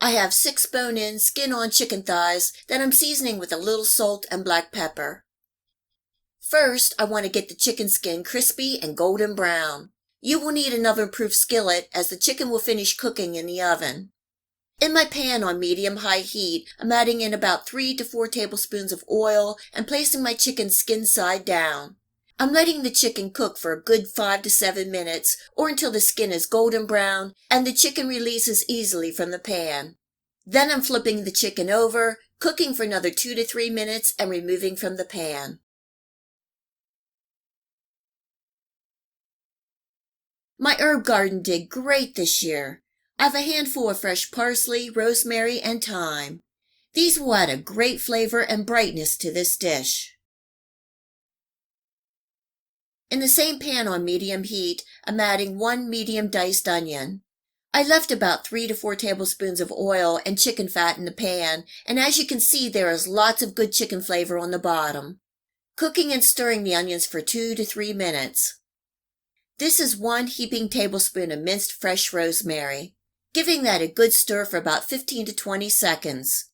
I have 6 bone-in, skin-on chicken thighs that I'm seasoning with a little salt and black pepper. First, I want to get the chicken skin crispy and golden brown. You will need an oven-proof skillet as the chicken will finish cooking in the oven. In my pan on medium-high heat, I'm adding in about 3 to 4 tablespoons of oil and placing my chicken skin side down. I'm letting the chicken cook for a good 5 to 7 minutes or until the skin is golden brown and the chicken releases easily from the pan. Then I'm flipping the chicken over, cooking for another 2 to 3 minutes and removing from the pan. My herb garden did great this year. I have a handful of fresh parsley, rosemary, and thyme. These will add a great flavor and brightness to this dish. In the same pan on medium heat, I'm adding 1 medium diced onion. I left about 3 to 4 tablespoons of oil and chicken fat in the pan, and as you can see, there is lots of good chicken flavor on the bottom. Cooking and stirring the onions for 2 to 3 minutes. This is 1 heaping tablespoon of minced fresh rosemary, giving that a good stir for about 15 to 20 seconds.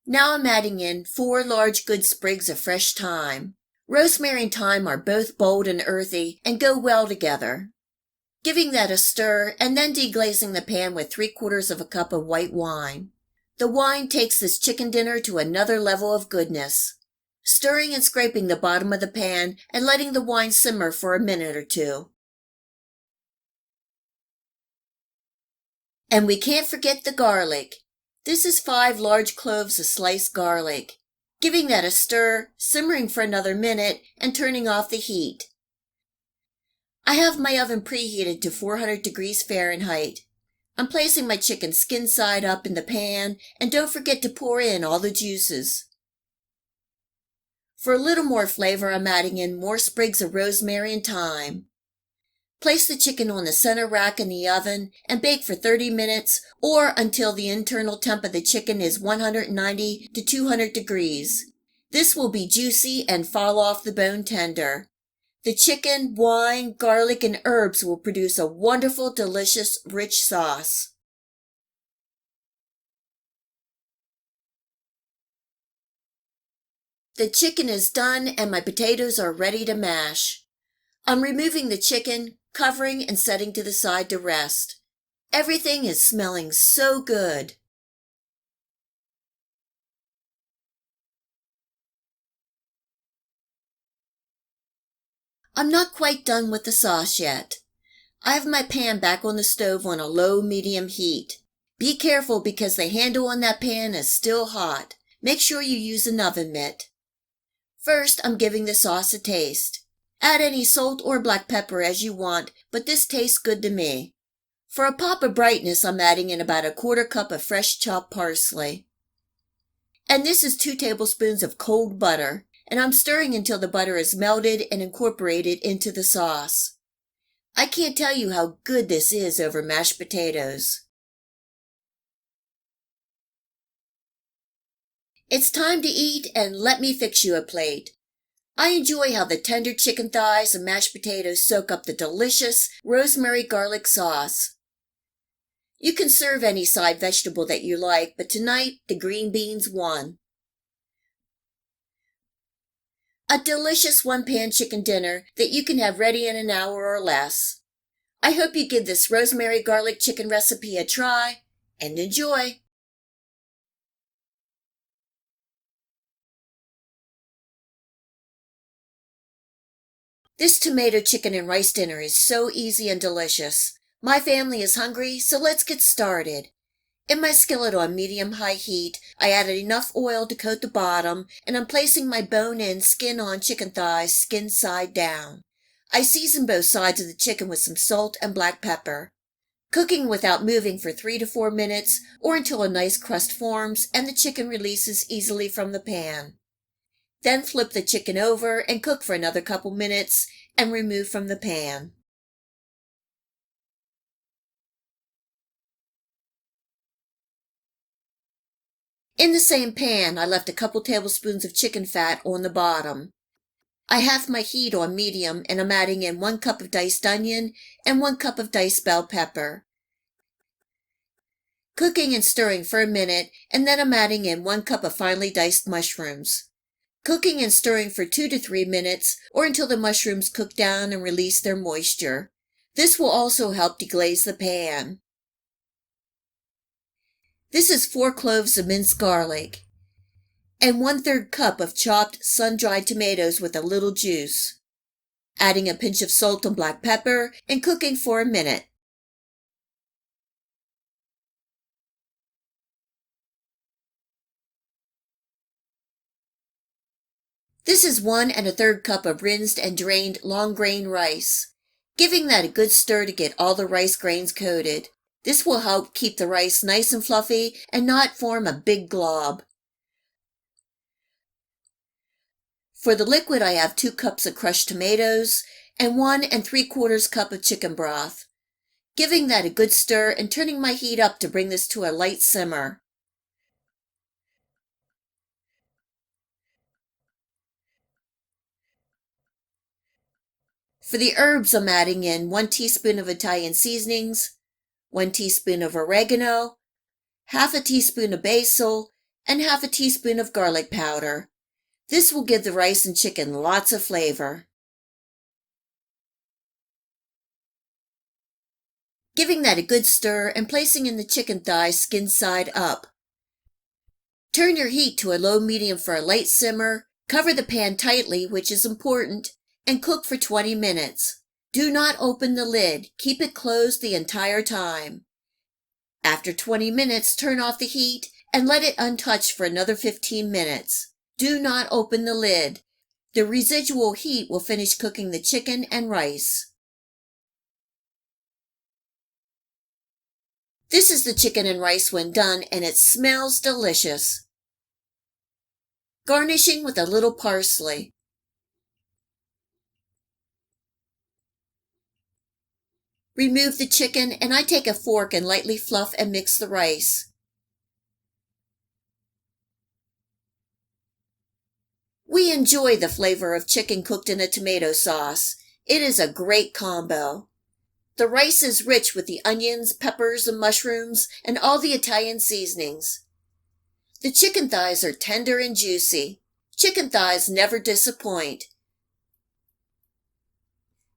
Now I'm adding in 4 large good sprigs of fresh thyme. Rosemary and thyme are both bold and earthy and go well together. Giving that a stir and then deglazing the pan with 3/4 cup of white wine. The wine takes this chicken dinner to another level of goodness. Stirring and scraping the bottom of the pan and letting the wine simmer for a minute or 2. And we can't forget the garlic. This is 5 large cloves of sliced garlic. Giving that a stir, simmering for another minute, and turning off the heat. I have my oven preheated to 400 degrees Fahrenheit. I'm placing my chicken skin side up in the pan, and don't forget to pour in all the juices. For a little more flavor, I'm adding in more sprigs of rosemary and thyme. Place the chicken on the center rack in the oven and bake for 30 minutes or until the internal temp of the chicken is 190 to 200 degrees. This will be juicy and fall off the bone tender. The chicken, wine, garlic, and herbs will produce a wonderful, delicious, rich sauce. The chicken is done and my potatoes are ready to mash. I'm removing the chicken, covering and setting to the side to rest. Everything is smelling so good. I'm not quite done with the sauce yet. I have my pan back on the stove on a low-medium heat. Be careful because the handle on that pan is still hot. Make sure you use an oven mitt. First, I'm giving the sauce a taste. Add any salt or black pepper as you want, but this tastes good to me. For a pop of brightness, I'm adding in about 1/4 cup of fresh chopped parsley. And this is 2 tablespoons of cold butter, and I'm stirring until the butter is melted and incorporated into the sauce. I can't tell you how good this is over mashed potatoes. It's time to eat, and let me fix you a plate. I enjoy how the tender chicken thighs and mashed potatoes soak up the delicious rosemary garlic sauce. You can serve any side vegetable that you like, but tonight the green beans won. A delicious one-pan chicken dinner that you can have ready in an hour or less. I hope you give this rosemary garlic chicken recipe a try and enjoy. This tomato chicken and rice dinner is so easy and delicious. My family is hungry, so let's get started. In my skillet on medium-high heat, I added enough oil to coat the bottom, and I'm placing my bone-in, skin-on chicken thighs skin side down. I season both sides of the chicken with some salt and black pepper. Cooking without moving for 3 to 4 minutes or until a nice crust forms and the chicken releases easily from the pan. Then flip the chicken over and cook for another couple minutes and remove from the pan. In the same pan, I left a couple tablespoons of chicken fat on the bottom. I have my heat on medium and I'm adding in 1 cup of diced onion and 1 cup of diced bell pepper. cooking and stirring for a minute, and then I'm adding in 1 cup of finely diced mushrooms. Cooking and stirring for 2 to 3 minutes or until the mushrooms cook down and release their moisture. This will also help deglaze the pan. This is 4 cloves of minced garlic and 1/3 cup of chopped sun-dried tomatoes with a little juice. Adding a pinch of salt and black pepper and cooking for a minute. This is 1 1/3 cup of rinsed and drained long grain rice. Giving that a good stir to get all the rice grains coated. This will help keep the rice nice and fluffy and not form a big glob. For the liquid, I have 2 cups of crushed tomatoes and 1 3/4 cup of chicken broth. Giving that a good stir and turning my heat up to bring this to a light simmer. For the herbs, I'm adding in 1 teaspoon of Italian seasonings, 1 teaspoon of oregano, half a teaspoon of basil, and half a teaspoon of garlic powder. This will give the rice and chicken lots of flavor. Giving that a good stir and placing in the chicken thighs skin side up. Turn your heat to a low-medium for a light simmer, cover the pan tightly, which is important, and cook for 20 minutes. Do not open the lid, keep it closed the entire time. After 20 minutes, turn off the heat and let it untouched for another 15 minutes. Do not open the lid. The residual heat will finish cooking the chicken and rice. This is the chicken and rice when done, and it smells delicious. Garnishing with a little parsley. Remove the chicken, and I take a fork and lightly fluff and mix the rice. We enjoy the flavor of chicken cooked in a tomato sauce. It is a great combo. The rice is rich with the onions, peppers, and mushrooms, and all the Italian seasonings. The chicken thighs are tender and juicy. Chicken thighs never disappoint.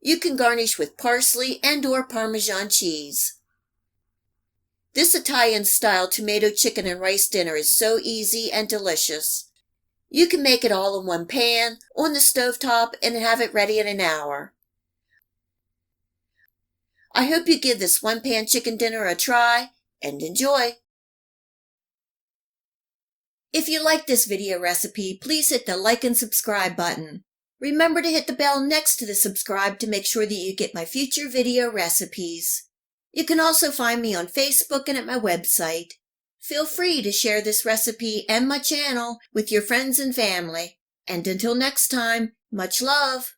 You can garnish with parsley and/or Parmesan cheese. This Italian-style tomato chicken and rice dinner is so easy and delicious. You can make it all in one pan, on the stovetop, and have it ready in an hour. I hope you give this one-pan chicken dinner a try, and enjoy! If you like this video recipe, please hit the like and subscribe button. Remember to hit the bell next to the subscribe to make sure that you get my future video recipes. You can also find me on Facebook and at my website. Feel free to share this recipe and my channel with your friends and family. And until next time, much love!